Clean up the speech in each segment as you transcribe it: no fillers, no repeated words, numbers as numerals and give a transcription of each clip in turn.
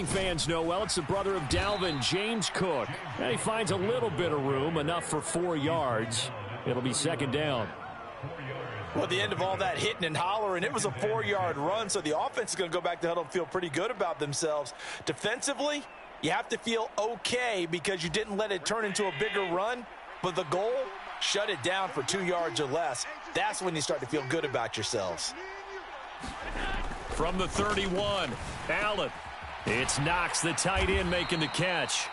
Fans know well it's the brother of Dalvin, James Cook. And he finds a little bit of room, enough for 4 yards. It'll be second down. Well, at the end of all that hitting and hollering, it was a 4-yard run, so the offense is going to go back to huddle and feel pretty good about themselves. Defensively, you have to feel okay because you didn't let it turn into a bigger run, but the goal, shut it down for 2 yards or less. That's when you start to feel good about yourselves. From the 31, Allen. It's Knox, the tight end, making the catch.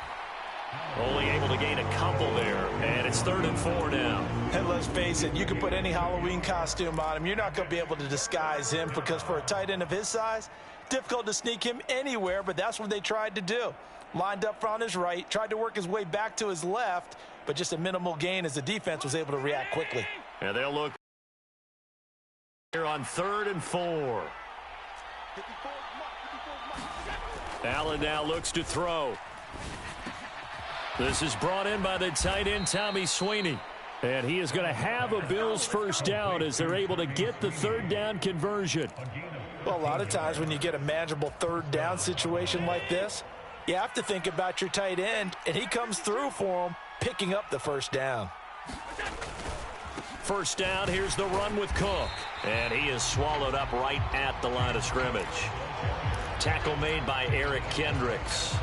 Only able to gain a couple there, and it's 3rd and 4 now. And let's face it, you can put any Halloween costume on him. You're not going to be able to disguise him because for a tight end of his size, difficult to sneak him anywhere, but that's what they tried to do. Lined up on his right, tried to work his way back to his left, but just a minimal gain as the defense was able to react quickly. And they'll look here on 3rd and 4. Allen now looks to throw. This is brought in by the tight end, Tommy Sweeney. And he is going to have a Bills first down as they're able to get the 3rd down conversion. Well, a lot of times when you get a manageable 3rd down situation like this, you have to think about your tight end, and he comes through for him, picking up the first down. First down, here's the run with Cook. And he is swallowed up right at the line of scrimmage. Tackle made by Eric Kendricks.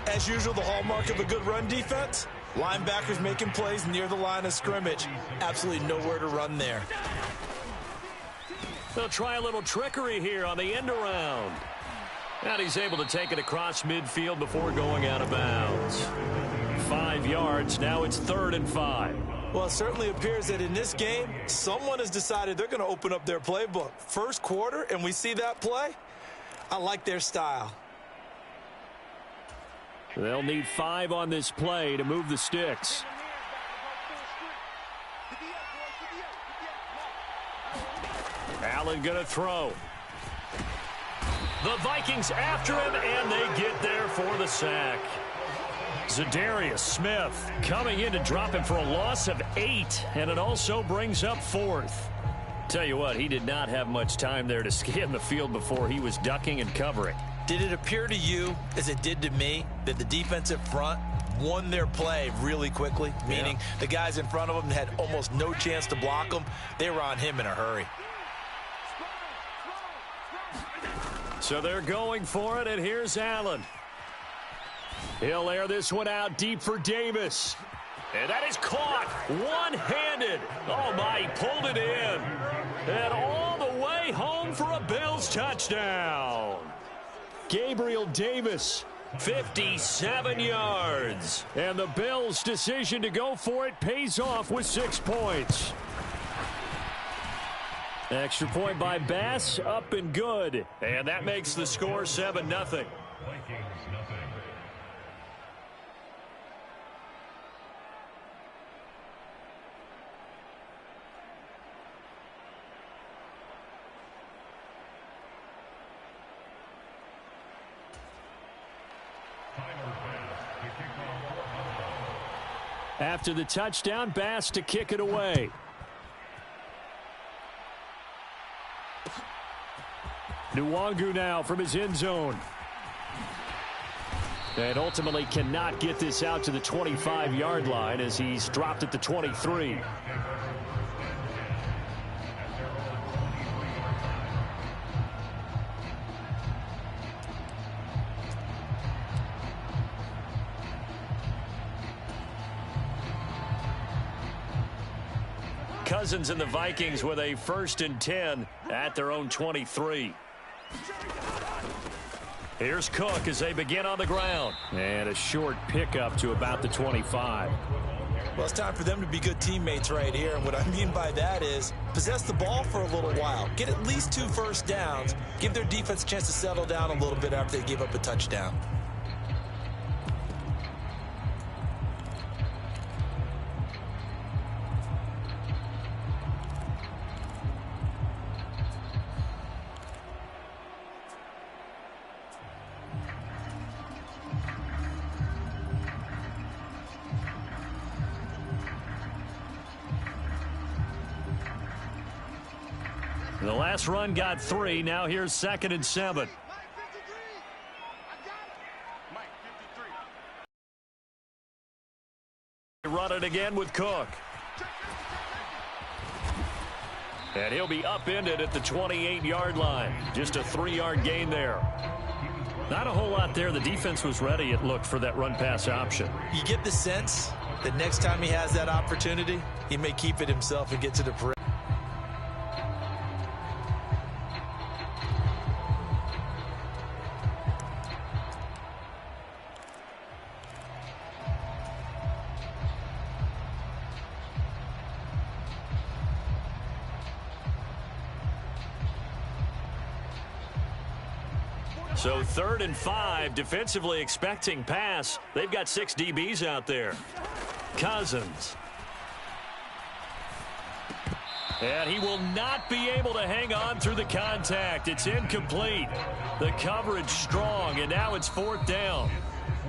As usual, the hallmark of a good run defense, linebackers making plays near the line of scrimmage. Absolutely nowhere to run there. They'll try a little trickery here on the end around. And he's able to take it across midfield before going out of bounds. 5 yards, now it's 3rd and 5. Well, it certainly appears that in this game, someone has decided they're going to open up their playbook. First quarter, and we see that play. I like their style. They'll need 5 on this play to move the sticks. Allen going to throw. The Vikings after him, and they get there for the sack. Zadarius Smith coming in to drop him for a loss of 8, and it also brings up 4th. Tell you what, he did not have much time there to scan the field before he was ducking and covering. Did it appear to you, as it did to me, that the defensive front won their play really quickly? Meaning the guys in front of them had almost no chance to block him. They were on him in a hurry. So they're going for it, and here's Allen. He'll air this one out deep for Davis. And that is caught one-handed. Oh, my, he pulled it in. And all the way home for a Bills touchdown. Gabriel Davis, 57 yards. And the Bills' decision to go for it pays off with 6 points. Extra point by Bass, up and good. And that makes the score 7-0. After the touchdown, Bass to kick it away. Nwangu now from his end zone. And ultimately cannot get this out to the 25-yard line as he's dropped at the 23. Cousins and the Vikings with a 1st and 10 at their own 23. Here's Cook as they begin on the ground. And a short pickup to about the 25. Well, it's time for them to be good teammates right here. And what I mean by that is possess the ball for a little while. Get at least 2 first downs. Give their defense a chance to settle down a little bit after they give up a touchdown. The last run got 3. Now here's 2nd and 7. run it again with Cook. And he'll be upended at the 28-yard line. Just a 3-yard gain there. Not a whole lot there. The defense was ready, it looked, for that run-pass option. You get the sense that next time he has that opportunity, he may keep it himself and get to the perimeter. So 3rd and 5, defensively expecting pass. They've got 6 DBs out there. Cousins. And he will not be able to hang on through the contact. It's incomplete. The coverage strong, and now it's 4th down.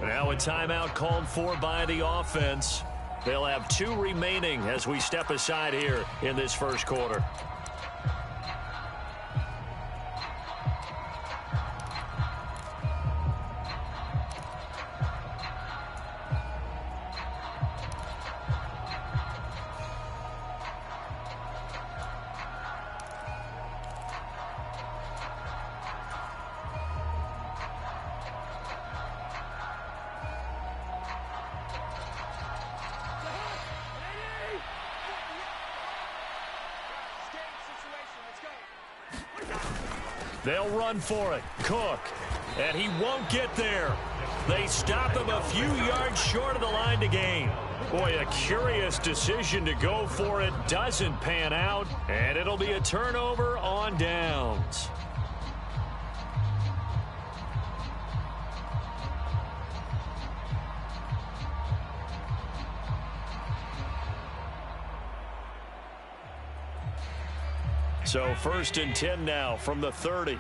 Now a timeout called for by the offense. They'll have 2 remaining as we step aside here in this first quarter. They'll run for it. Cook. And he won't get there. They stop him a few yards short of the line to gain. Boy, a curious decision to go for it. Doesn't pan out. And it'll be a turnover on downs. So 1st and 10 now from the 30.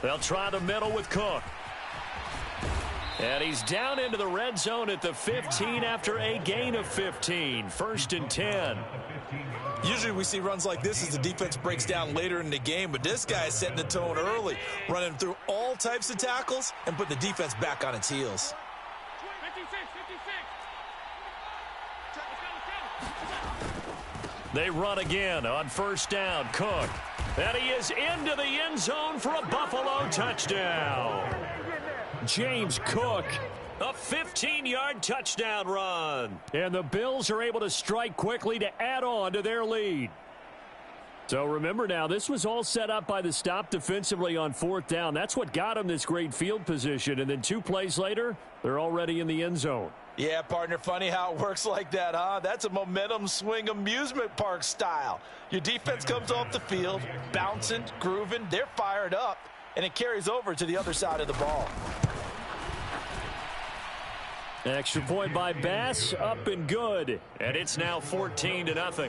They'll try the middle with Cook. And he's down into the red zone at the 15 after a gain of 15. 1st and 10. Usually we see runs like this as the defense breaks down later in the game, but this guy is setting the tone early, running through all types of tackles and put the defense back on its heels. They run again on 1st down. Cook. And he is into the end zone for a Buffalo touchdown. James Cook, a 15-yard touchdown run. And the Bills are able to strike quickly to add on to their lead. So remember now, this was all set up by the stop defensively on 4th down. That's what got them this great field position. And then 2 plays later, they're already in the end zone. Yeah, partner, funny how it works like that, huh? That's a momentum swing amusement park style. Your defense comes off the field, bouncing, grooving, they're fired up, and it carries over to the other side of the ball. Extra point by Bass, up and good. And it's now 14-0.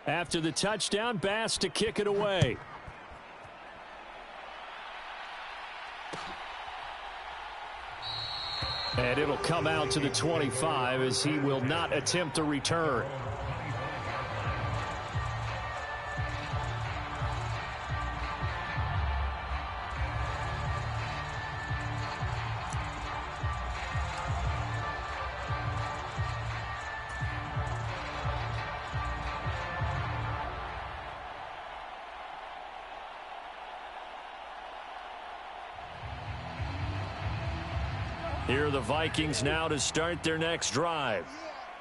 After the touchdown, Bass to kick it away. And it'll come out to the 25 as he will not attempt a return. Here are the Vikings now to start their next drive.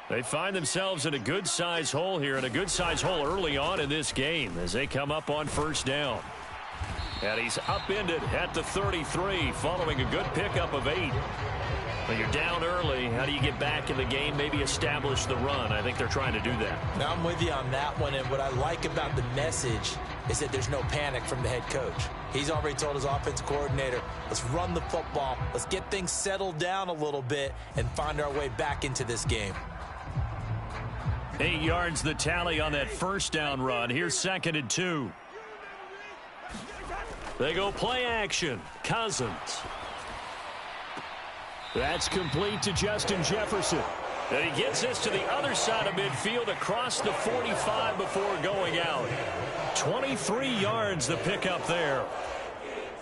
They find themselves in a good-size hole here, and a good-size hole early on in this game as they come up on 1st down. And he's upended at the 33 following a good pickup of 8. When you're down early, how do you get back in the game, maybe establish the run? I think they're trying to do that. Now I'm with you on that one, and what I like about the message is that there's no panic from the head coach. He's already told his offensive coordinator, let's run the football, let's get things settled down a little bit and find our way back into this game. 8 yards the tally on that first down run. Here's 2nd and 2. They go play action. Cousins. That's complete to Justin Jefferson. And he gets this to the other side of midfield across the 45 before going out. 23 yards the pickup there.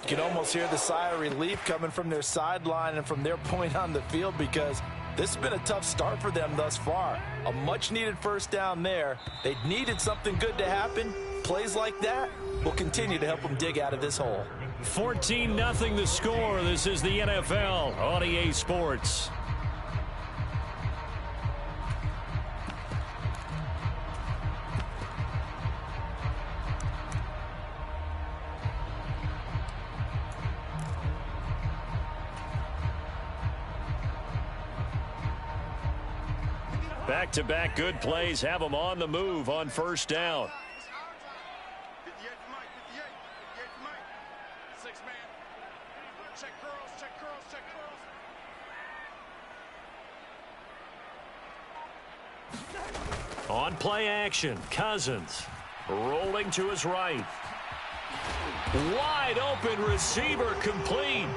You can almost hear the sigh of relief coming from their sideline and from their point on the field, because this has been a tough start for them thus far. A much-needed first down there. They needed something good to happen. Plays like that will continue to help them dig out of this hole. 14-0 the score. This is the NFL on EA Sports. Back-to-back good plays have them on the move on first down. On play action, Cousins rolling to his right. Wide open receiver, complete.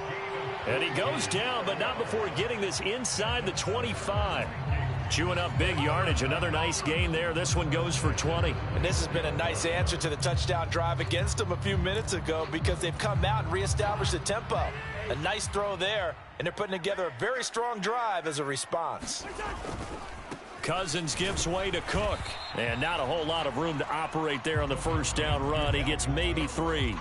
And he goes down, but not before getting this inside the 25. Chewing up big yardage. Another nice gain there. This one goes for 20. And this has been a nice answer to the touchdown drive against them a few minutes ago, because they've come out and reestablished the tempo. A nice throw there, and they're putting together a very strong drive as a response. Cousins gives way to Cook. And not a whole lot of room to operate there on the first down run. He gets maybe 3.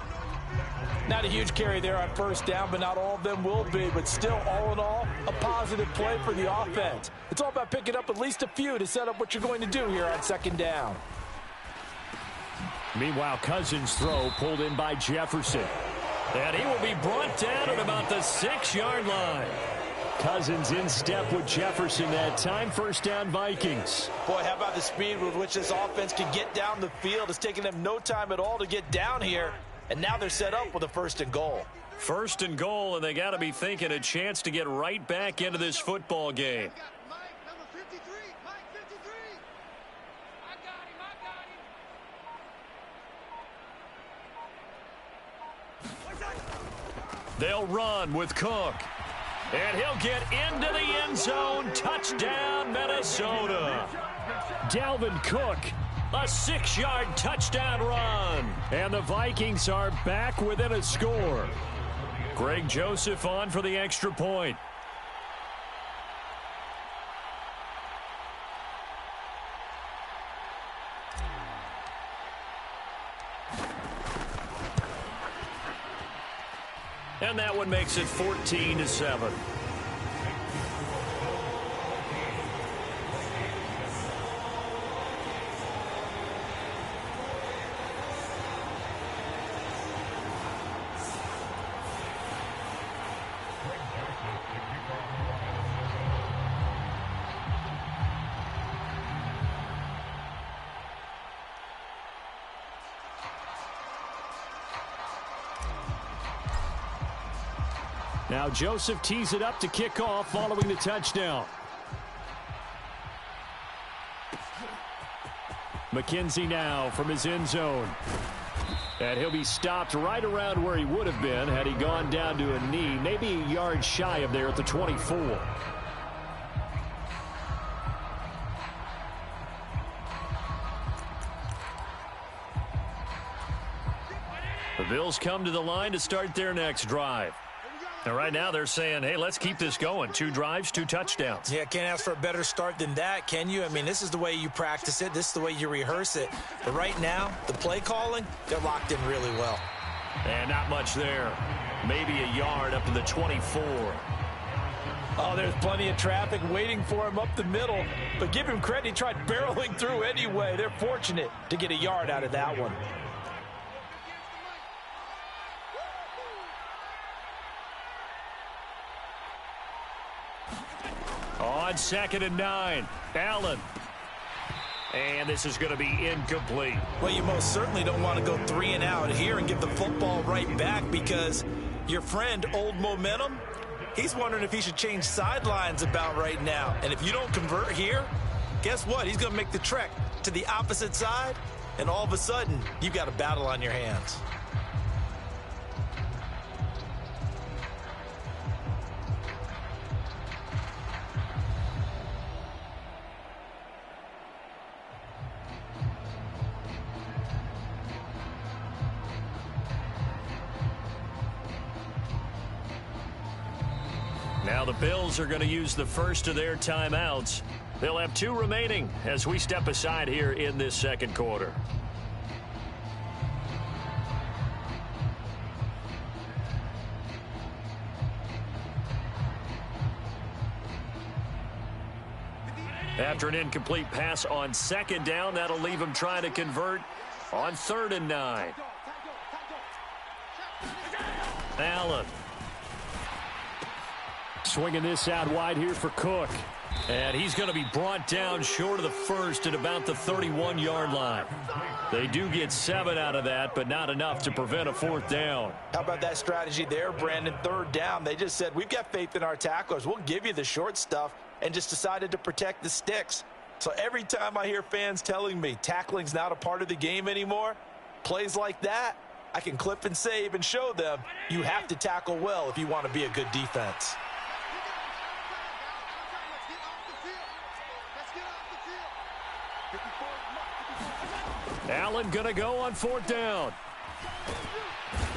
Not a huge carry there on first down, but not all of them will be. But still, all in all, a positive play for the offense. It's all about picking up at least a few to set up what you're going to do here on second down. Meanwhile, Cousins' throw pulled in by Jefferson. And he will be brought down at about the 6-yard line. Cousins in step with Jefferson that time. First down, Vikings. Boy, how about the speed with which this offense can get down the field? It's taken them no time at all to get down here. And now they're set up with a 1st and goal. 1st and goal, and they got to be thinking a chance to get right back into this football game. They'll run with Cook. And he'll get into the end zone. Touchdown, Minnesota. Dalvin Cook. A 6-yard touchdown run. And the Vikings are back within a score. Greg Joseph on for the extra point. And that one makes it 14-7. Now Joseph tees it up to kick off following the touchdown. McKenzie now from his end zone. And he'll be stopped right around where he would have been had he gone down to a knee, maybe a yard shy of there at the 24. The Bills come to the line to start their next drive. And right now they're saying, hey, let's keep this going. 2 drives, 2 touchdowns. Yeah, can't ask for a better start than that, can you? I mean, this is the way you practice it. This is the way you rehearse it. But right now, the play calling, they're locked in really well. And not much there. Maybe a yard up to the 24. Oh, there's plenty of traffic waiting for him up the middle. But give him credit, he tried barreling through anyway. They're fortunate to get a yard out of that one. On 2nd and 9, Allen. And this is going to be incomplete. Well, you most certainly don't want to go 3 and out here and get the football right back, because your friend, Old Momentum, he's wondering if he should change sidelines about right now. And if you don't convert here, guess what? He's going to make the trek to the opposite side, and all of a sudden, you've got a battle on your hands. Now the Bills are going to use the first of their timeouts. They'll have 2 remaining as we step aside here in this second quarter. After an incomplete pass on second down, that'll leave him trying to convert on 3rd and 9. Allen. Swinging this out wide here for Cook. And he's going to be brought down short of the first at about the 31-yard line. They do get 7 out of that, but not enough to prevent a 4th down. How about that strategy there, Brandon? 3rd down. They just said, we've got faith in our tacklers. We'll give you the short stuff, and just decided to protect the sticks. So every time I hear fans telling me tackling's not a part of the game anymore, plays like that, I can clip and save and show them you have to tackle well if you want to be a good defense. Allen going to go on 4th down.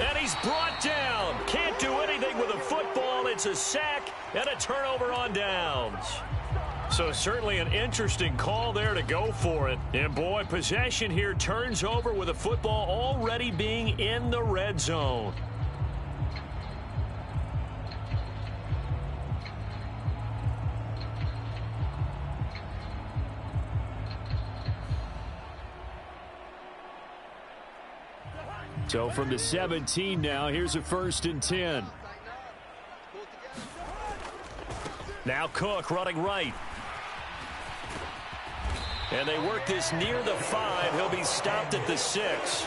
And he's brought down. Can't do anything with a football. It's a sack and a turnover on downs. So certainly an interesting call there to go for it. And boy, possession here turns over with a football already being in the red zone. So from the 17 now, here's a 1st and 10. Now Cook running right. And they work this near the 5. He'll be stopped at the 6.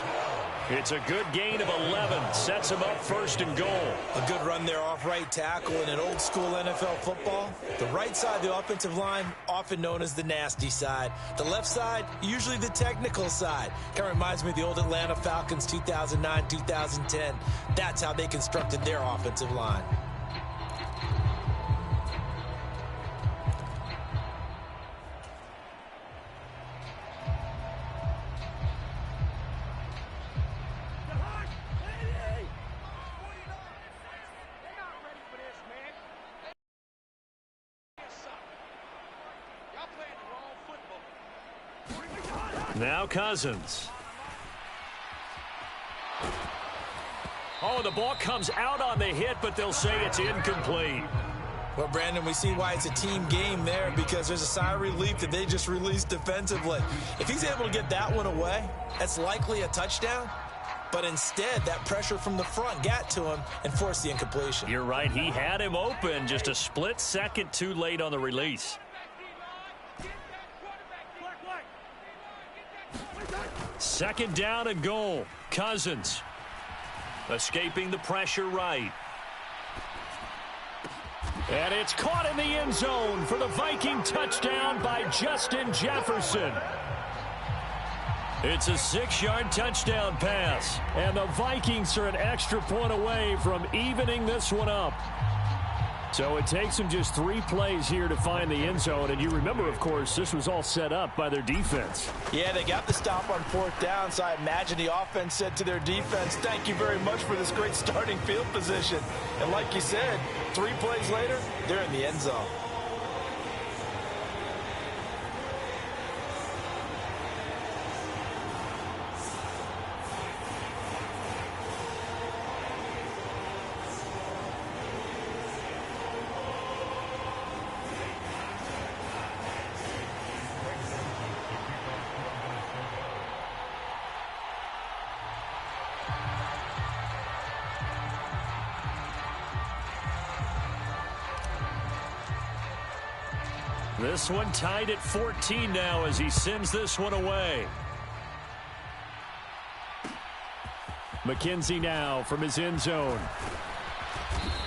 It's a good gain of 11. Sets him up 1st and goal. A good run there off right tackle in an old school NFL football. The right side of the offensive line, often known as the nasty side. The left side, usually the technical side. Kind of reminds me of the old Atlanta Falcons 2009, 2010. That's how they constructed their offensive line. Now Cousins. Oh, the ball comes out on the hit, but they'll say it's incomplete. Well, Brandon, we see why it's a team game there, because there's a sigh of relief that they just released defensively. If he's able to get that one away, that's likely a touchdown. But instead, that pressure from the front got to him and forced the incompletion. You're right. He had him open, just a split second too late on the release. 2nd down and goal. Cousins escaping the pressure right. And it's caught in the end zone for the Viking touchdown by Justin Jefferson. It's a 6-yard touchdown pass. And the Vikings are an extra point away from evening this one up. So it takes them just 3 plays here to find the end zone. And you remember, of course, this was all set up by their defense. Yeah, they got the stop on 4th down, so I imagine the offense said to their defense, thank you very much for this great starting field position. And like you said, 3 plays later, they're in the end zone. This one tied at 14 now as he sends this one away. McKenzie now from his end zone.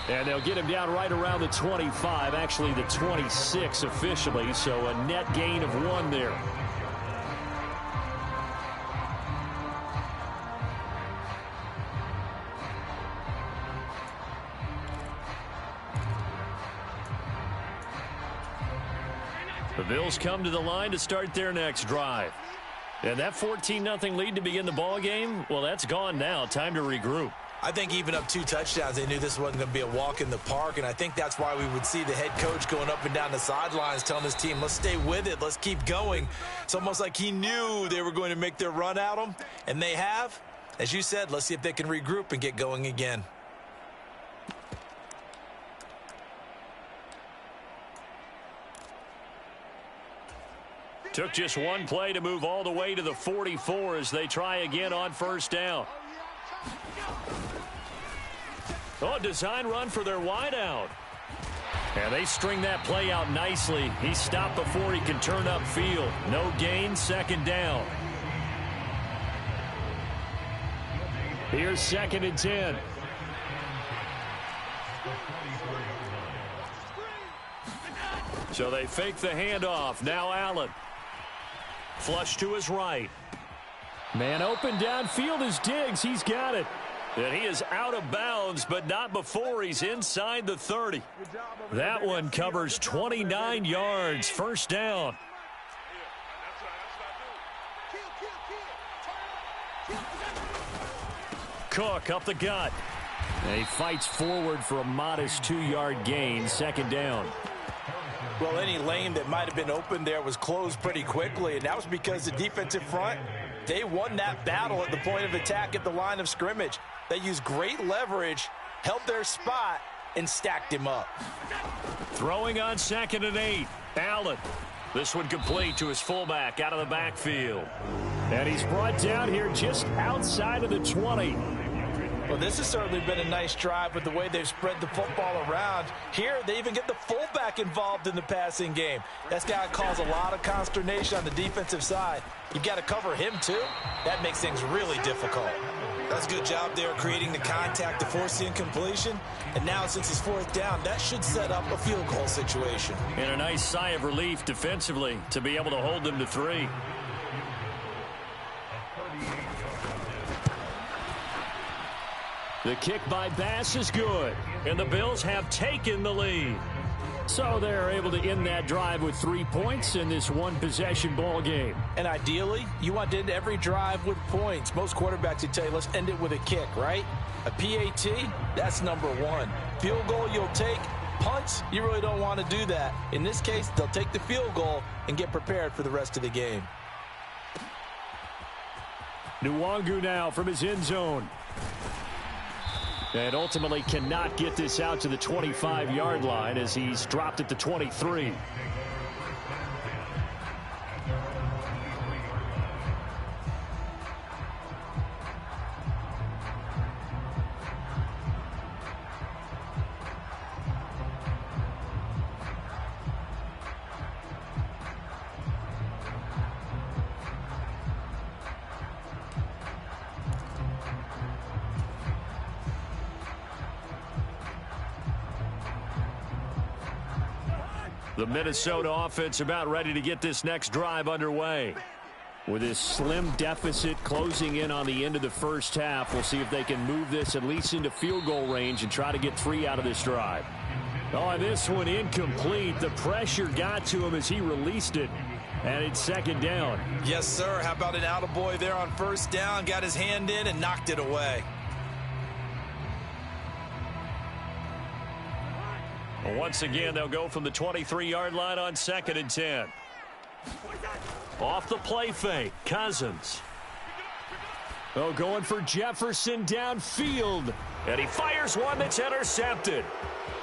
And they'll get him down right around the 25, actually the 26 officially, so a net gain of 1 there. The Bills come to the line to start their next drive. And that 14-0 lead to begin the ball game, well, that's gone now. Time to regroup. I think even up 2 touchdowns, they knew this wasn't going to be a walk in the park, and I think that's why we would see the head coach going up and down the sidelines telling his team, let's stay with it, let's keep going. It's almost like he knew they were going to make their run at him, and they have. As you said, let's see if they can regroup and get going again. Took just 1 play to move all the way to the 44 as they try again on first down. Oh, design run for their wideout. And they string that play out nicely. He stopped before he can turn upfield. No gain, second down. Here's 2nd and 10. So they fake the handoff. Now Allen. Flush to his right. Man open downfield is Diggs. He's got it. And he is out of bounds, but not before he's inside the 30. That one covers 29 yards. First down. Cook up the gut. And he fights forward for a modest 2-yard gain. Second down. Well, any lane that might have been open there was closed pretty quickly, and that was because the defensive front, they won that battle at the point of attack at the line of scrimmage. They used great leverage, held their spot, and stacked him up. Throwing on 2nd and 8. Allen. This one complete to his fullback out of the backfield. And he's brought down here just outside of the 20. Well, this has certainly been a nice drive with the way they've spread the football around. Here, they even get the fullback involved in the passing game. That's got to cause a lot of consternation on the defensive side. You've got to cover him, too. That makes things really difficult. That's a good job there creating the contact to force the incompletion. And now, since it's 4th down, that should set up a field goal situation. And a nice sigh of relief defensively to be able to hold them to 3. The kick by Bass is good, and the Bills have taken the lead. So they're able to end that drive with 3 points in this one-possession ball game. And ideally, you want to end every drive with points. Most quarterbacks would tell you, let's end it with a kick, right? A PAT, that's number 1. Field goal you'll take. Punts, you really don't want to do that. In this case, they'll take the field goal and get prepared for the rest of the game. Nwangu now from his end zone. And ultimately cannot get this out to the 25-yard line as he's dropped at the 23. The Minnesota offense about ready to get this next drive underway. With this slim deficit closing in on the end of the first half, we'll see if they can move this at least into field goal range and try to get 3 out of this drive. Oh, and this one incomplete. The pressure got to him as he released it. And it's 2nd down. Yes, sir. How about an attaboy there on first down? Got his hand in and knocked it away. Well, once again, they'll go from the 23-yard line on 2nd and 10. Off the play fake, Cousins. Oh, going for Jefferson downfield. And he fires one that's intercepted.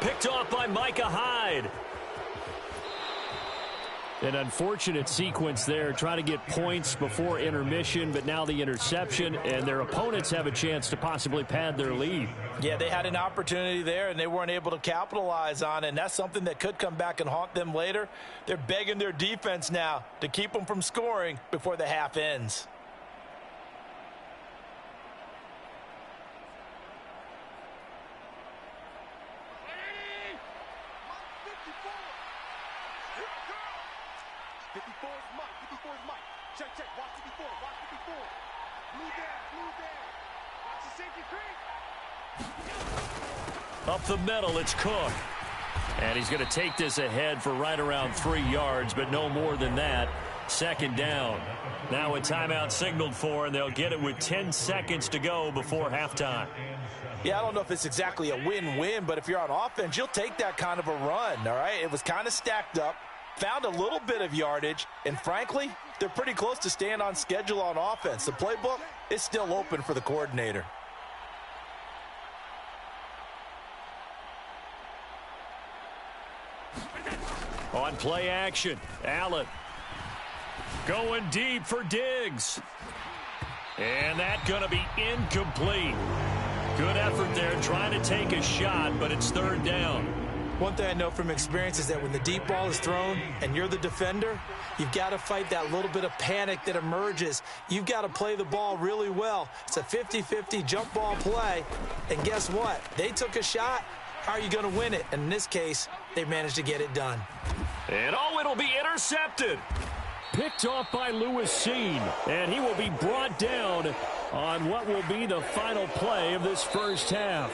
Picked off by Micah Hyde. An unfortunate sequence there, trying to get points before intermission, but now the interception, and their opponents have a chance to possibly pad their lead. Yeah, they had an opportunity there, and they weren't able to capitalize on it, and that's something that could come back and haunt them later. They're begging their defense now to keep them from scoring before the half ends. 54 is Mike. 54 is Mike. Check, check. Watch 54. Watch 54. Blue down. Blue down. Watch the safety creep. Up the middle, it's Cook. And he's going to take this ahead for right around 3 yards, but no more than that. Second down. Now a timeout signaled for, and they'll get it with 10 seconds to go before halftime. Yeah, I don't know if it's exactly a win-win, but if you're on offense, you'll take that kind of a run, all right? It was kind of stacked up, found a little bit of yardage, and frankly, they're pretty close to staying on schedule on offense. The playbook is still open for the coordinator. On play action, Allen going deep for Diggs. And that's going to be incomplete. Good effort there trying to take a shot, but it's third down. One thing I know from experience is that when the deep ball is thrown and you're the defender, you've got to fight that little bit of panic that emerges. You've got to play the ball really well. It's a 50-50 jump ball play. And guess what? They took a shot. How are you going to win it? And in this case, they managed to get it done. And it'll be intercepted. Picked off by Lewis Seen. And he will be brought down on what will be the final play of this first half.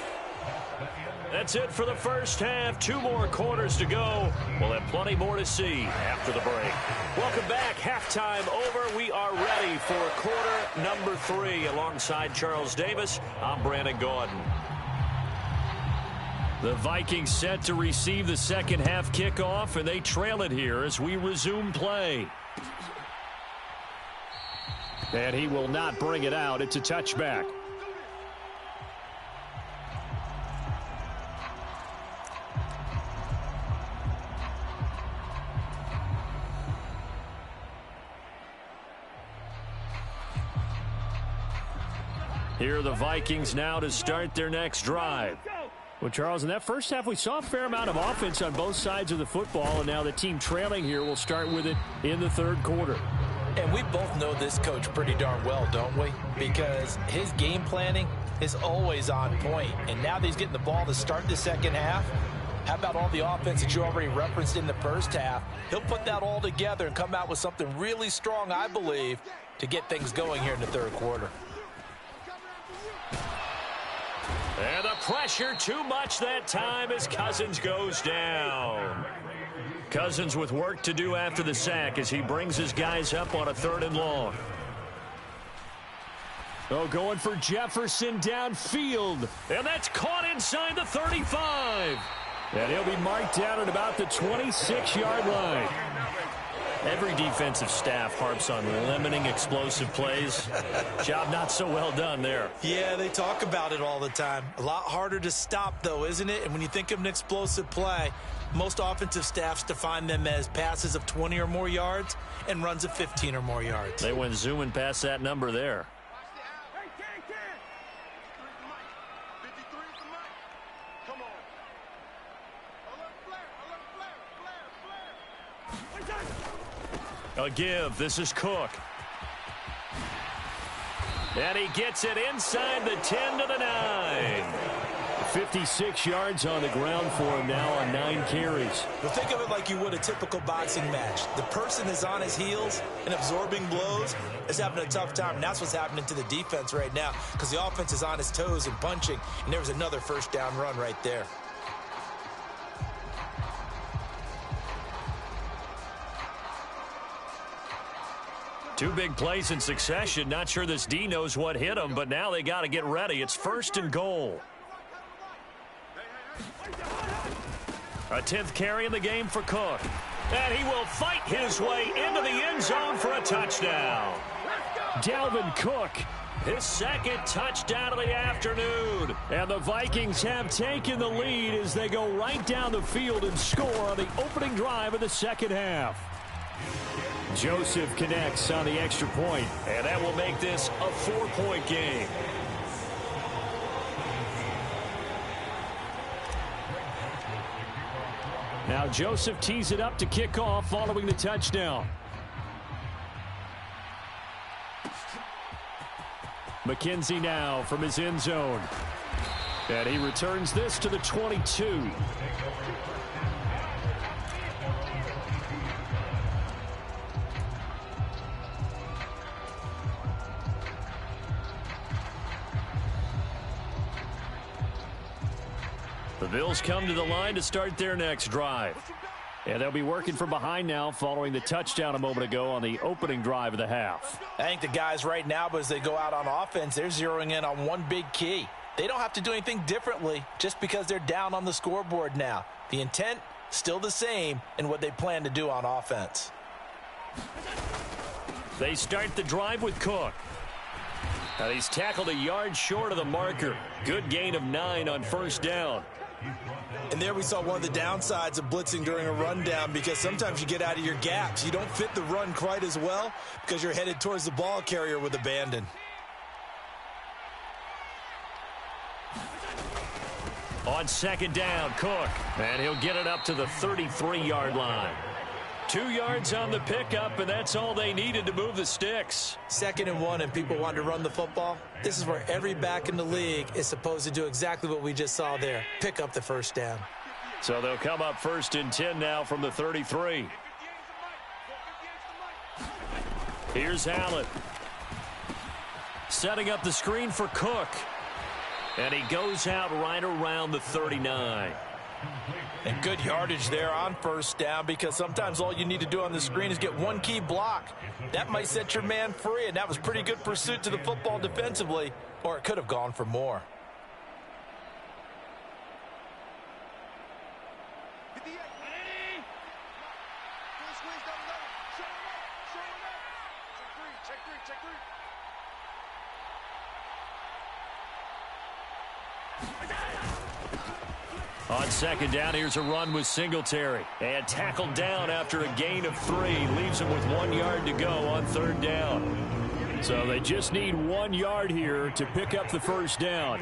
That's it for the first half. 2 more quarters to go. We'll have plenty more to see after the break. Welcome back. Halftime over. We are ready for quarter number 3. Alongside Charles Davis, I'm Brandon Gaudin. The Vikings set to receive the second half kickoff, and they trail it here as we resume play. And he will not bring it out. It's a touchback. Here are the Vikings now to start their next drive. Well, Charles, in that first half, we saw a fair amount of offense on both sides of the football, and now the team trailing here will start with it in the third quarter. And we both know this coach pretty darn well, don't we? Because his game planning is always on point. And now that he's getting the ball to start the second half, how about all the offense that you already referenced in the first half? He'll put that all together and come out with something really strong, I believe, to get things going here in the third quarter. And the pressure too much that time as Cousins goes down. Cousins with work to do after the sack as he brings his guys up on a 3rd and long. Oh, going for Jefferson downfield. And that's caught inside the 35. And he'll be marked down at about the 26-yard line. Every defensive staff harps on limiting explosive plays. Job not so well done there. Yeah, they talk about it all the time. A lot harder to stop, though, isn't it? And when you think of an explosive play, most offensive staffs define them as passes of 20 or more yards and runs of 15 or more yards. They went zooming past that number there. A give. This is Cook. And he gets it inside the 10 to the 9. 56 yards on the ground for him now on 9 carries. Well, think of it like you would a typical boxing match. The person is on his heels and absorbing blows is having a tough time. And that's what's happening to the defense right now because the offense is on his toes and punching. And there was another first down run right there. Two big plays in succession. Not sure this D knows what hit him, but now they got to get ready. It's 1st and goal. A 10th carry in the game for Cook. And he will fight his way into the end zone for a touchdown. Dalvin Cook, his 2nd touchdown of the afternoon. And the Vikings have taken the lead as they go right down the field and score on the opening drive of the second half. Joseph connects on the extra point, and that will make this a 4-point game. Now Joseph tees it up to kick off following the touchdown. McKenzie now from his end zone. And he returns this to the 22. The Bills come to the line to start their next drive. And they'll be working from behind now following the touchdown a moment ago on the opening drive of the half. I think the guys right now, as they go out on offense, they're zeroing in on one big key. They don't have to do anything differently just because they're down on the scoreboard now. The intent, still the same in what they plan to do on offense. They start the drive with Cook. Now he's tackled a yard short of the marker. Good gain of 9 on first down. And there we saw one of the downsides of blitzing during a rundown, because sometimes you get out of your gaps. You don't fit the run quite as well because you're headed towards the ball carrier with abandon. On second down, Cook. And he'll get it up to the 33-yard line. 2 yards on the pickup, and that's all they needed to move the sticks. 2nd and 1, and people want to run the football. This is where every back in the league is supposed to do exactly what we just saw there. Pick up the first down. So they'll come up 1st and 10 now from the 33. Here's Allen. Setting up the screen for Cook. And he goes out right around the 39. And good yardage there on first down, because sometimes all you need to do on the screen is get one key block. That might set your man free, and that was pretty good pursuit to the football defensively, or it could have gone for more. On second down, here's a run with Singletary. And tackled down after a gain of 3. Leaves him with 1 yard to go on third down. So they just need 1 yard here to pick up the first down.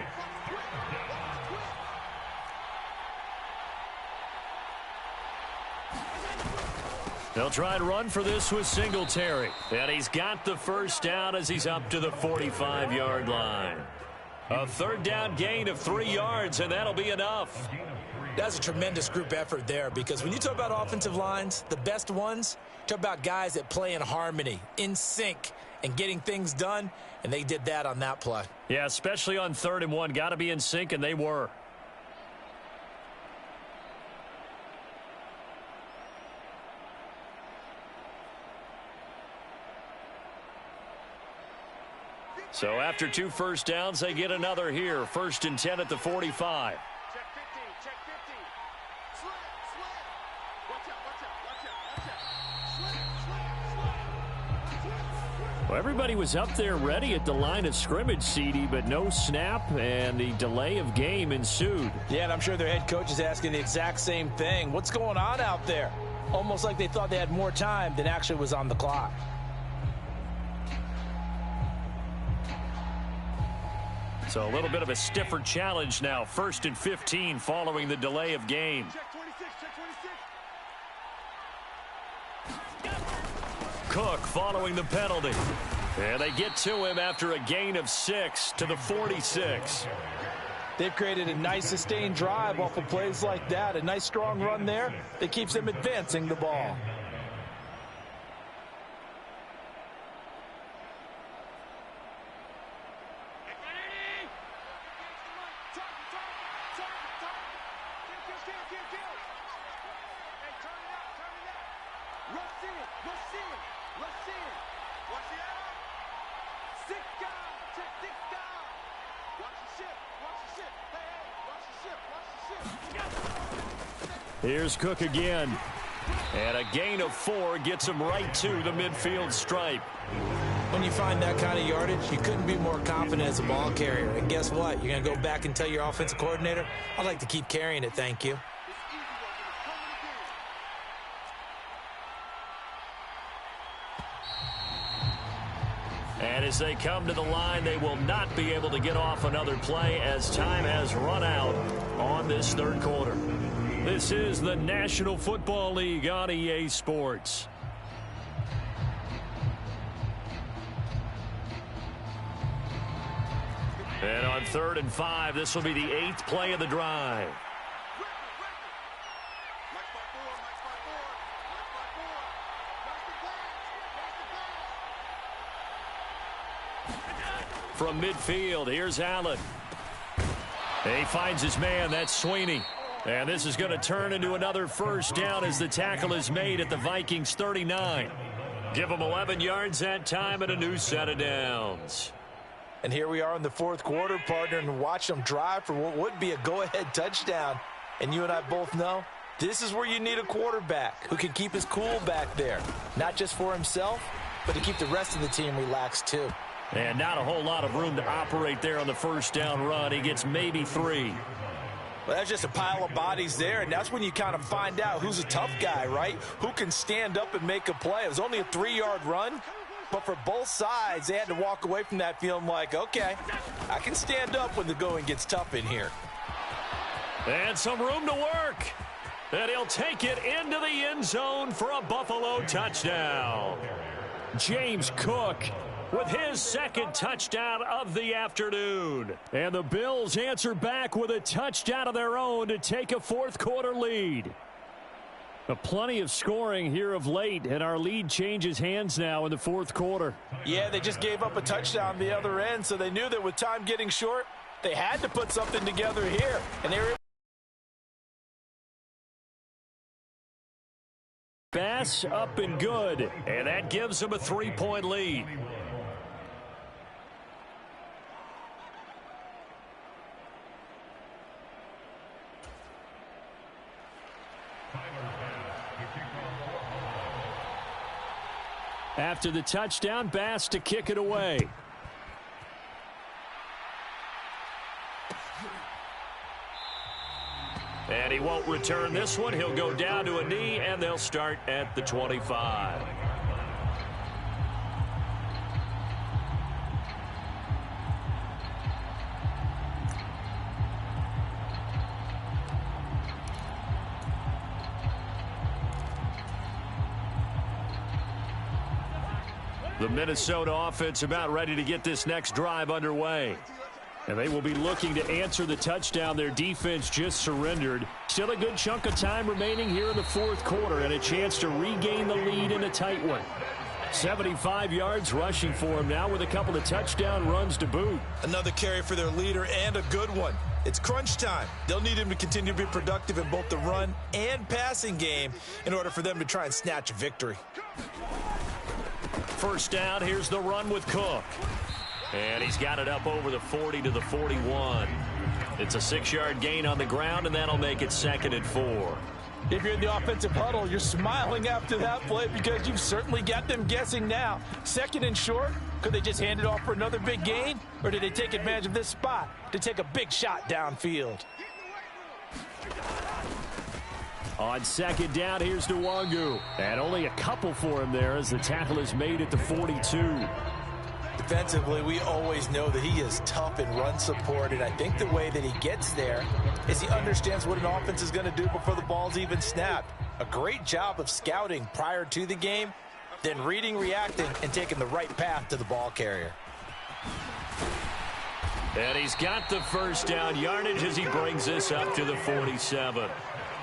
They'll try and run for this with Singletary. And he's got the first down as he's up to the 45-yard line. A third down gain of 3 yards, and that'll be enough. That's a tremendous group effort there, because when you talk about offensive lines, the best ones, talk about guys that play in harmony, in sync, and getting things done, and they did that on that play. Yeah, especially on 3rd and 1. Got to be in sync, and they were. So after 2 first downs, they get another here. 1st and 10 at the 45. Check 15, check 15. Slip, slip. Watch out, watch out, watch out, watch out. Slip, slip, slip. Well, everybody was up there ready at the line of scrimmage, CD, but no snap, and the delay of game ensued. Yeah, and I'm sure their head coach is asking the exact same thing. What's going on out there? Almost like they thought they had more time than actually was on the clock. So a little bit of a stiffer challenge now. 1st and 15 following the delay of game. Check 26, check 26. Cook following the penalty. And they get to him after a gain of 6 to the 46. They've created a nice sustained drive off of plays like that. A nice strong run there that keeps them advancing the ball. Here's Cook again. And a gain of 4 gets him right to the midfield stripe. When you find that kind of yardage, you couldn't be more confident as a ball carrier. And guess what? You're going to go back and tell your offensive coordinator, I'd like to keep carrying it, thank you. And as they come to the line, they will not be able to get off another play as time has run out on this third quarter. This is the National Football League on EA Sports. And on 3rd and 5, this will be the 8th play of the drive. From midfield, here's Allen. He finds his man, that's Sweeney. And this is going to turn into another first down as the tackle is made at the Vikings 39. Give them 11 yards that time and a new set of downs. And here we are in the fourth quarter, partner, and watch them drive for what would be a go-ahead touchdown. And you and I both know this is where you need a quarterback who can keep his cool back there, not just for himself, but to keep the rest of the team relaxed too. And not a whole lot of room to operate there on the first down run. He gets maybe 3. Well, that's just a pile of bodies there, and that's when you kind of find out who's a tough guy, right? Who can stand up and make a play. It was only a 3-yard run. But for both sides, they had to walk away from that feeling like, okay, I can stand up when the going gets tough in here. And some room to work. And he'll take it into the end zone for a Buffalo touchdown. James Cook with his second touchdown of the afternoon. And the Bills answer back with a touchdown of their own to take a fourth quarter lead. Plenty of scoring here of late, and our lead changes hands now in the fourth quarter. Yeah, they just gave up a touchdown the other end, so they knew that with time getting short, they had to put something together here. And they were Pass up and good, and that gives them a 3-point lead. After the touchdown, Bass to kick it away. And he won't return this one. He'll go down to a knee, and they'll start at the 25. The Minnesota offense about ready to get this next drive underway. And they will be looking to answer the touchdown their defense just surrendered. Still a good chunk of time remaining here in the fourth quarter and a chance to regain the lead in a tight one. 75 yards rushing for him now with a couple of touchdown runs to boot. another carry for their leader and a good one. It's crunch time. They'll need him to continue to be productive in both the run and passing game in order for them to try and snatch a victory. First down, here's the run with Cook. And he's got it up over the 40 to the 41. It's a 6-yard gain on the ground, and that'll make it 2nd and 4. If you're in the offensive huddle, you're smiling after that play because you've certainly got them guessing now. 2nd and short, could they just hand it off for another big gain? Or did they take advantage of this spot to take a big shot downfield? On 2nd down, here's Nwangu. And only a couple for him there as the tackle is made at the 42. Defensively, we always know that he is tough in run support, and I think the way that he gets there is he understands what an offense is going to do before the ball's even snapped. A great job of scouting prior to the game, then reading, reacting, and taking the right path to the ball carrier. And he's got the first down yardage as he brings this up to the 47.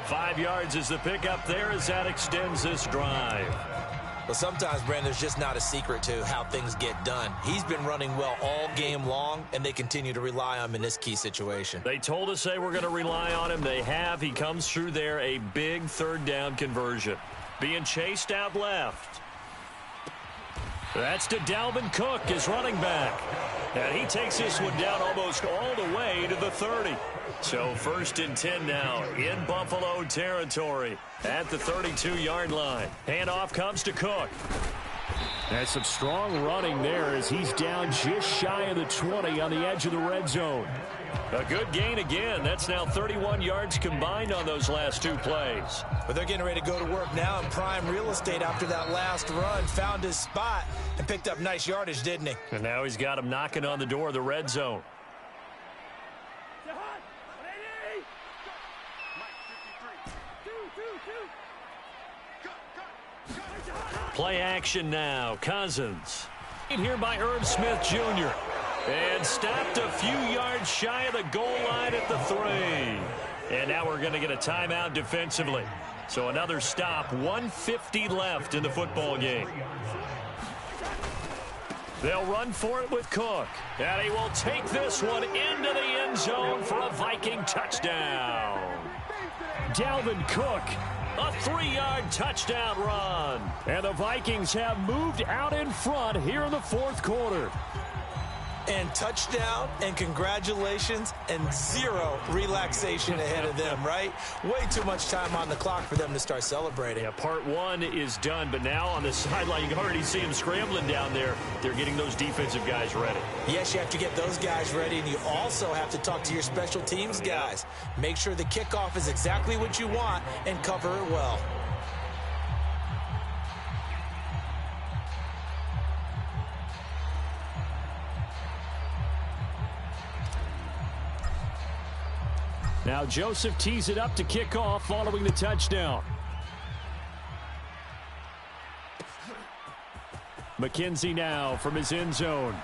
5 yards is the pickup there as that extends this drive. But sometimes, Brandon, there's just not a secret to how things get done. He's been running well all game long, and they continue to rely on him in this key situation. They told us they were going to rely on him. They have. He comes through there, a big 3rd down conversion. Being chased out left. That's to Dalvin Cook, his running back. And he takes this one down almost all the way to the 30. So 1st and 10 now in Buffalo territory at the 32-yard line. Handoff comes to Cook. That's some strong running there as he's down just shy of the 20 on the edge of the red zone. A good gain again. That's now 31 yards combined on those last 2 plays. But they're getting ready to go to work now in prime real estate after that last run. Found his spot and picked up nice yardage, didn't he? And now he's got him knocking on the door of the red zone. Play action now. Cousins. Here by Irv Smith Jr. And stopped a few yards shy of the goal line at the 3. And now we're going to get a timeout defensively. So another stop. 1:50 left in the football game. They'll run for it with Cook. And he will take this one into the end zone for a Viking touchdown. Dalvin Cook. A 3-yard touchdown run. And the Vikings have moved out in front here in the fourth quarter. And touchdown, and congratulations, and zero relaxation ahead of them, right? Way too much time on the clock for them to start celebrating. Yeah, part one is done, but now on the sideline, you can already see them scrambling down there. They're getting those defensive guys ready. Yes, you have to get those guys ready, and you also have to talk to your special teams guys. Make sure the kickoff is exactly what you want and cover it well. Now Joseph tees it up to kick off following the touchdown. McKenzie now from his end zone.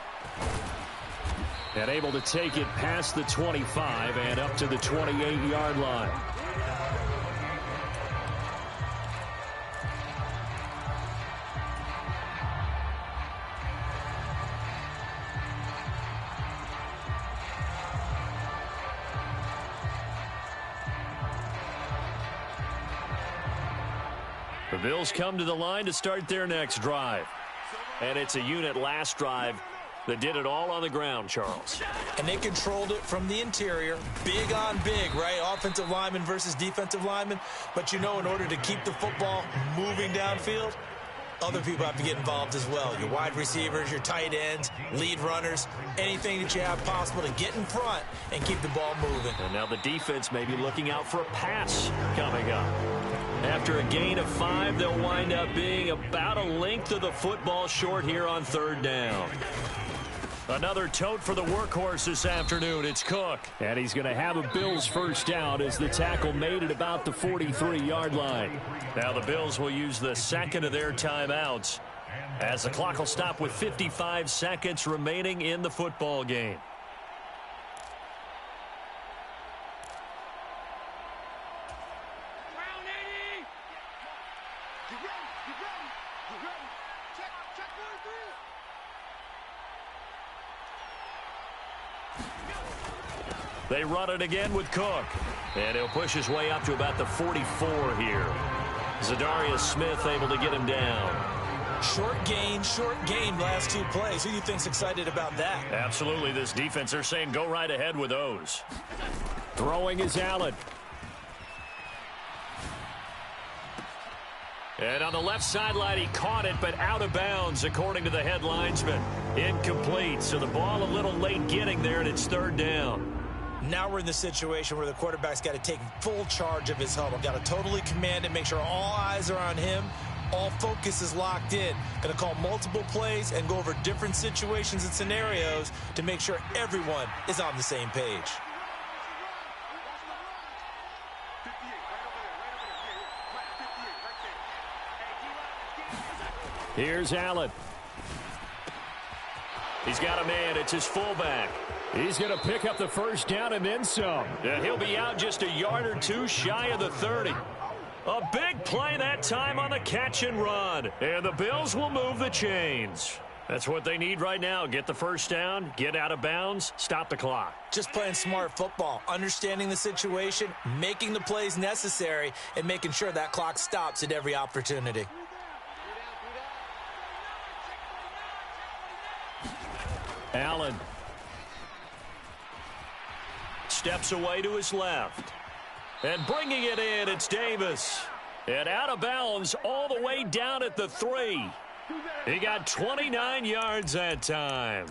And able to take it past the 25 and up to the 28-yard line. The Bills come to the line to start their next drive. And it's a unit last drive that did it all on the ground, Charles. And they controlled it from the interior. Big on big, right? Offensive lineman versus defensive lineman. But you know, in order to keep the football moving downfield, other people have to get involved as well. Your wide receivers, your tight ends, lead runners, anything that you have possible to get in front and keep the ball moving. And now the defense may be looking out for a pass coming up. After a gain of 5, they'll wind up being about a length of the football short here on third down. Another tote for the workhorse this afternoon. It's Cook. And he's going to have a Bills first down as the tackle made at about the 43-yard line. Now the Bills will use the second of their timeouts as the clock will stop with 55 seconds remaining in the football game. They run it again with Cook. And he'll push his way up to about the 44 here. Zadarius Smith able to get him down. Short gain last 2 plays. Who do you think's excited about that? Absolutely. This defense, they're saying go right ahead with those. Throwing is Allen. And on the left sideline, he caught it, but out of bounds, according to the head linesman. Incomplete. So the ball a little late getting there, and it's third down. Now we're in the situation where the quarterback's got to take full charge of his huddle. Got to totally command it, make sure all eyes are on him. All focus is locked in. Going to call multiple plays and go over different situations and scenarios to make sure everyone is on the same page. Here's Allen. He's got a man. It's his fullback. He's going to pick up the first down and then some. And he'll be out just a yard or two shy of the 30. A big play that time on the catch and run. And the Bills will move the chains. That's what they need right now. Get the first down, get out of bounds, stop the clock. Just playing smart football, understanding the situation, making the plays necessary, and making sure that clock stops at every opportunity. Allen steps away to his left. And bringing it in, it's Davis. And out of bounds all the way down at the 3. He got 29 yards that time.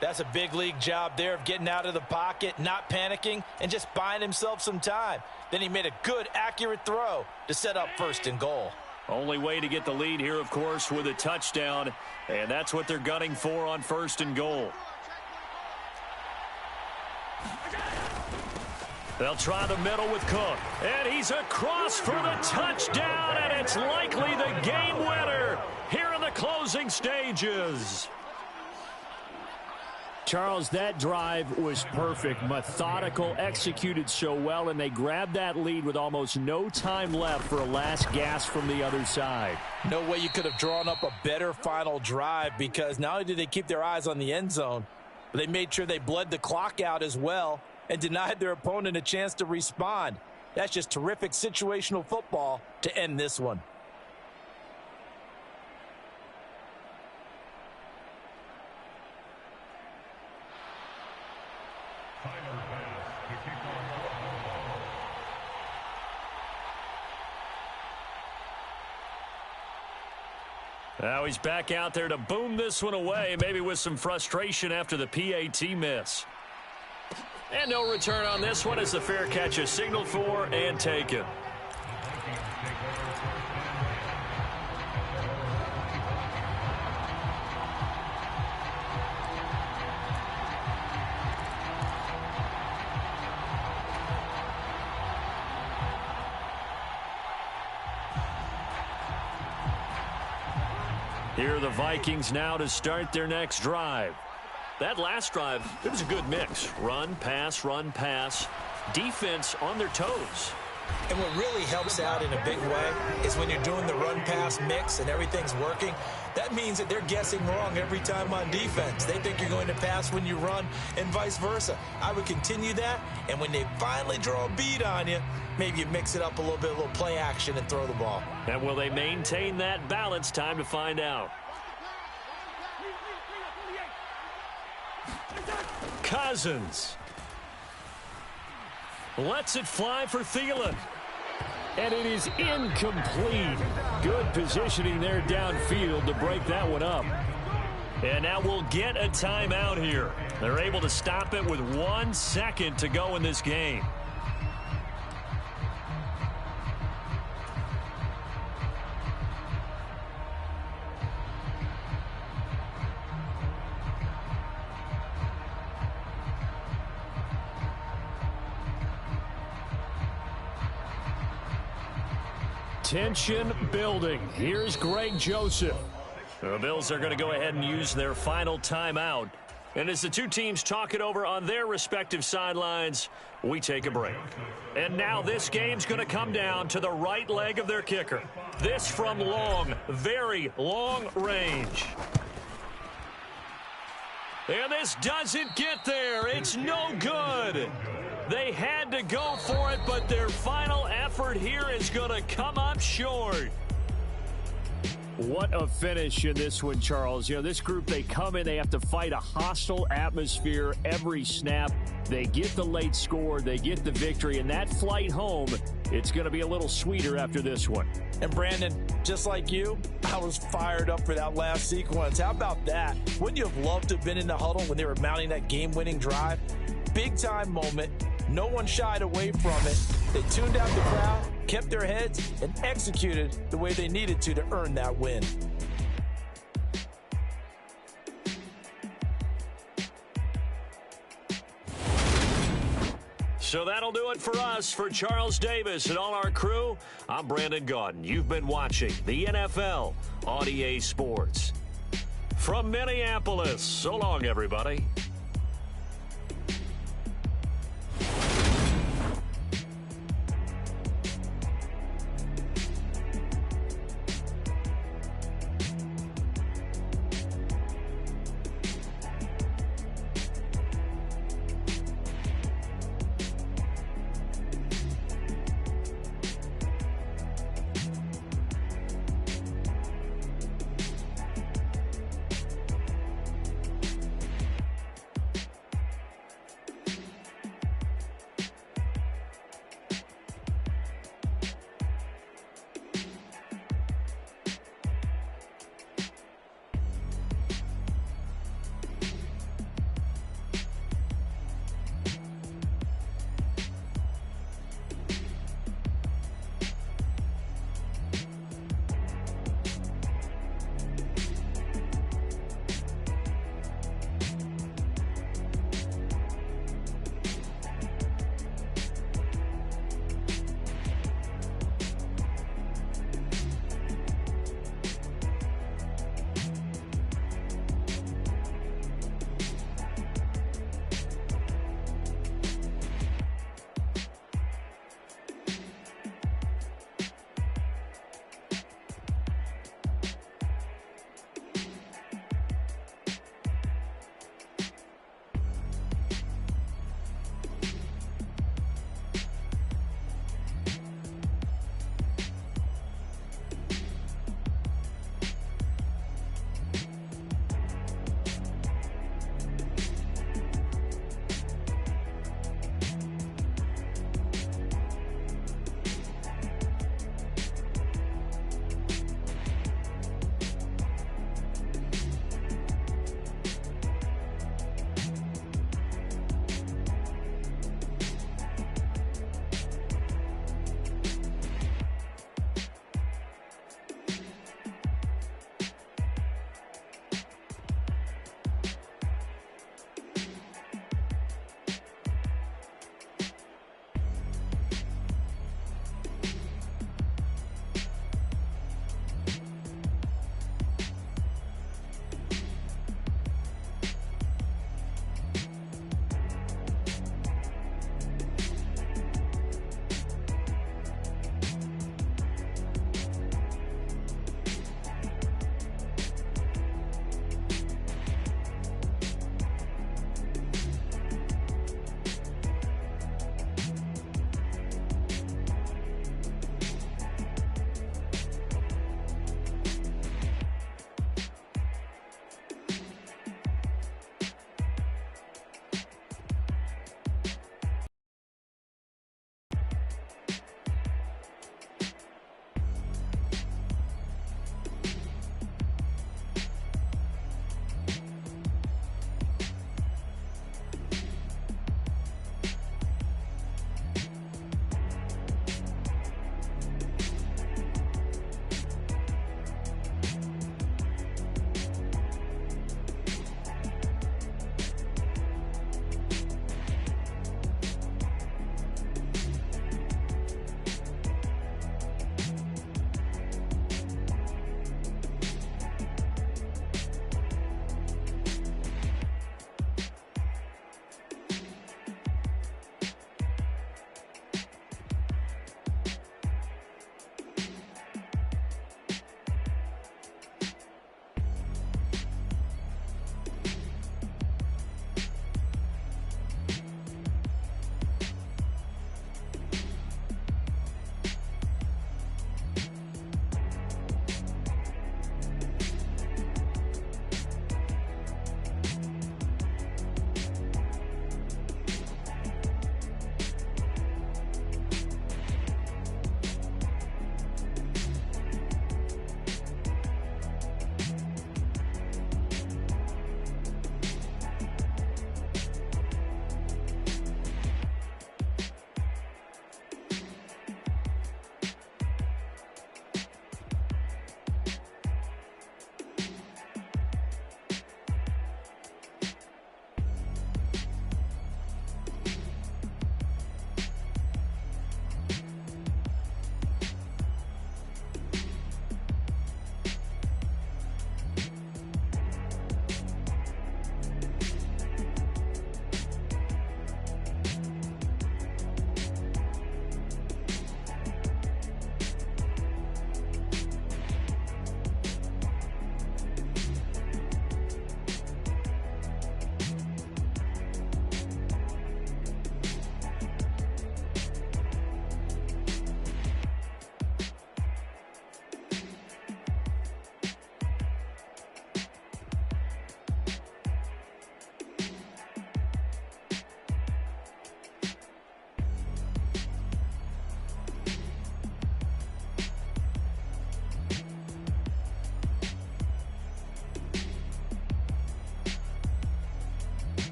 That's a big league job there of getting out of the pocket, not panicking, and just buying himself some time. Then he made a good, accurate throw to set up first and goal. Only way to get the lead here, of course, with a touchdown. And that's what they're gunning for on first and goal. They'll try the middle with Cook. And he's across for the touchdown, and it's likely the game winner here in the closing stages. Charles, that drive was perfect, methodical, executed so well, and they grabbed that lead with almost no time left for a last gasp from the other side. No way you could have drawn up a better final drive, because not only did they keep their eyes on the end zone, but they made sure they bled the clock out as well and denied their opponent a chance to respond. That's just terrific situational football to end this one. Now he's back out there to boom this one away, maybe with some frustration after the PAT miss. And no return on this one as the fair catch is signaled for and taken. Here are the Vikings now to start their next drive. That last drive, it was a good mix. Run, pass, defense on their toes. And what really helps out in a big way is when you're doing the run-pass mix and everything's working, that means that they're guessing wrong every time on defense. They think you're going to pass when you run and vice versa. I would continue that, and when they finally draw a bead on you, maybe you mix it up a little bit, a little play action and throw the ball. And will they maintain that balance? Time to find out. Cousins lets it fly for Thielen. And it is incomplete. Good positioning there downfield to break that one up. And now we'll get a timeout here. They're able to stop it with 1 second to go in this game. Tension building. Here's Greg Joseph. The Bills are going to go ahead and use their final timeout. And as the two teams talk it over on their respective sidelines, we take a break. And now this game's going to come down to the right leg of their kicker. This from long, very long range. And this doesn't get there. It's no good. They had to go for it, but their final effort here is going to come up short. What a finish in this one, Charles. You know, this group, they come in, they have to fight a hostile atmosphere every snap. They get the late score, they get the victory, and that flight home, it's going to be a little sweeter after this one. And Brandon, just like you, I was fired up for that last sequence. How about that? Wouldn't you have loved to have been in the huddle when they were mounting that game-winning drive? Big-time moment. No one shied away from it. They tuned out the crowd, kept their heads, and executed the way they needed to earn that win. So that'll do it for us. For Charles Davis and all our crew, I'm Brandon Gaudin. You've been watching the NFL on EA Sports. From Minneapolis, so long, everybody.